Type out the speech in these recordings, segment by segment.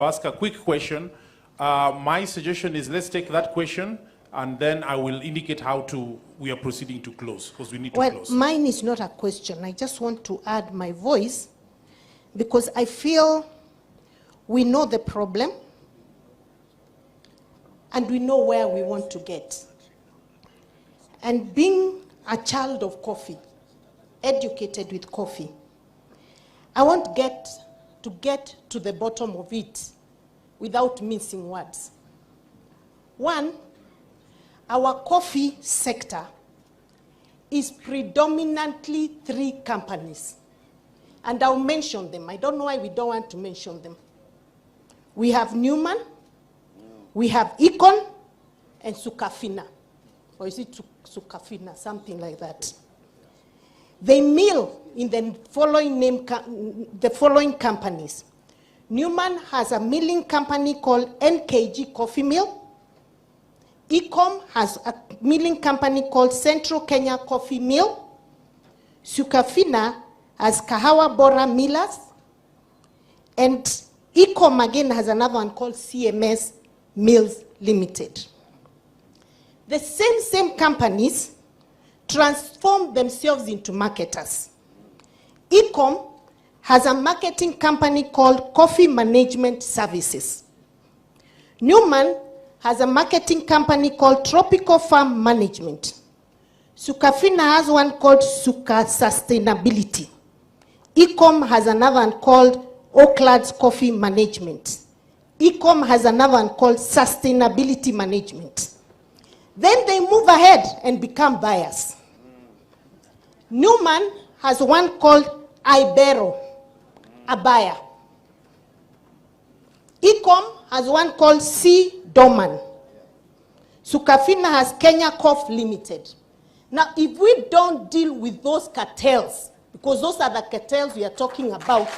ask a quick question. My suggestion is let's take that question and then I will indicate how we are proceeding to close, because we need to close. Well, mine is not a question. I just want to add my voice because I feel we know the problem and we know where we want to get. And being a child of coffee, educated with coffee, I want to get to the bottom of it without mincing words. One, our coffee sector is predominantly 3 companies. And I'll mention them. I don't know why we don't want to mention them. We have Newman, we have Econ, and Sukafina. Or is it Sukafina, something like that. They mill in the following companies. Newman has a milling company called NKG Coffee Mill. Ecom has a milling company called Central Kenya Coffee Mill. Sukafina has Kahawa Bora Millers. And Ecom again has another one called CMS Mills Limited. The same companies transform themselves into marketers. Ecom has a marketing company called Coffee Management Services. Newman has a marketing company called Tropical Farm Management. Sukafina has one called Suka Sustainability. Ecom has another one called Oaklands Coffee Management. Ecom has another one called Sustainability Management. Then they move ahead and become buyers. Newman has one called Ibero, a buyer. Ecom has one called C. Doman. Sukafina has Kenya Coffee Limited. Now, if we don't deal with those cartels, because those are the cartels we are talking about,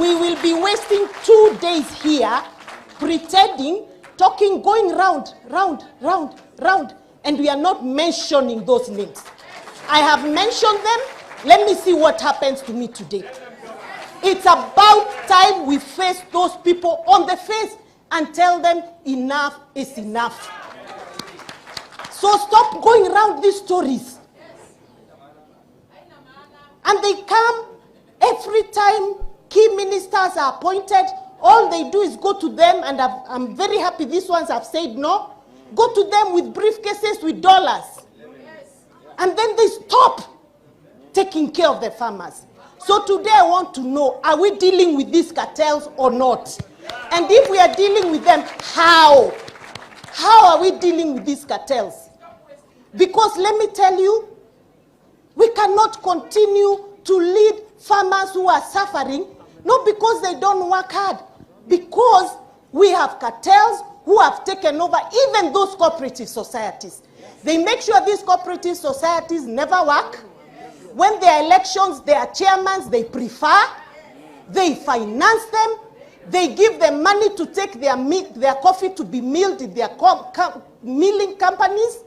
we will be wasting 2 days here pretending, talking, going round, and we are not mentioning those names. I have mentioned them. Let me see what happens to me today. It's about time we face those people on the face and tell them enough is enough. So stop going around these stories. And they come every time key ministers are appointed. All they do is go to them, and I'm very happy these ones have said no. Go to them with briefcases with dollars. And then they stop taking care of the farmers. So today I want to know, are we dealing with these cartels or not? And if we are dealing with them, how? How are we dealing with these cartels? Because let me tell you, we cannot continue to lead farmers who are suffering, not because they don't work hard, because we have cartels who have taken over even those cooperative societies. They make sure these cooperative societies never work. When there are elections, there are chairmen they prefer. They finance them. They give them money to take their coffee to be milled in their milling companies.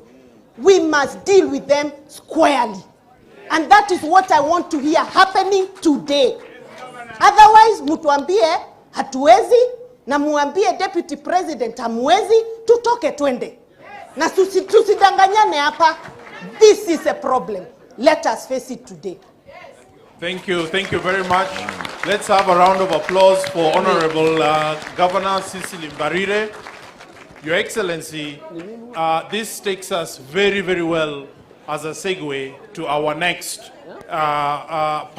We must deal with them squarely. And that is what I want to hear happening today. Otherwise, mutuambie hatuwezi, na muambie deputy president hamwezi, tutoke twende. Na tusidanganyane hapa. This is a problem. Let us face it today. Thank you very much. Let's have a round of applause for Honorable Governor Cecily Mbarire. Your Excellency, this takes us very well as a segue to our next panel.